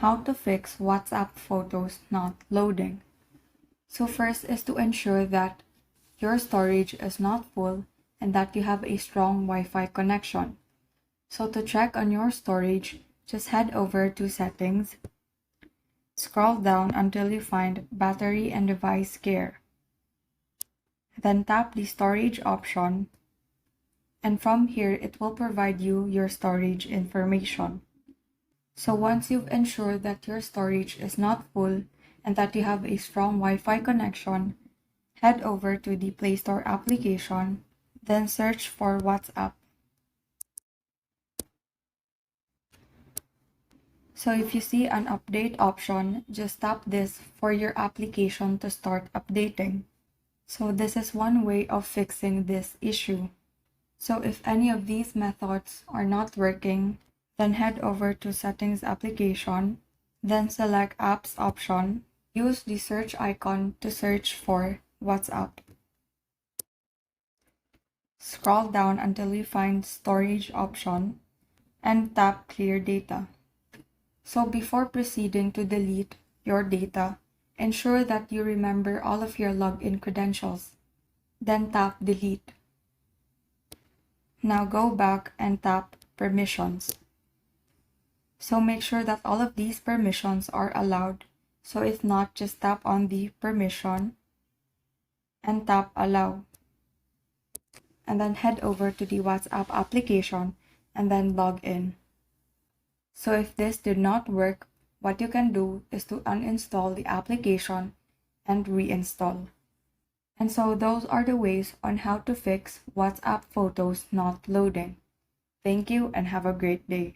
how to fix WhatsApp photos not loading. So first is to ensure that your storage is not full and that you have a strong Wi-Fi connection. So to check on your storage, just head over to Settings, scroll down until you find Battery and Device Care. Then tap the storage option, and from here it will provide you your storage information. So once you've ensured that your storage is not full and that you have a strong Wi-Fi connection, head over to the Play Store application, then search for WhatsApp. So if you see an update option, just tap this for your application to start updating. So this is one way of fixing this issue. So if any of these methods are not working, then head over to Settings application, then select Apps option. Use the search icon to search for WhatsApp. Scroll down until you find Storage option and tap Clear Data. So before proceeding to delete your data, ensure that you remember all of your login credentials. Then tap Delete. Now go back and tap Permissions. So make sure that all of these permissions are allowed. So if not, just tap on the permission and tap Allow. And then head over to the WhatsApp application and then log in. So if this did not work, what you can do is to uninstall the application and reinstall. And so those are the ways on how to fix WhatsApp photos not loading. Thank you and have a great day.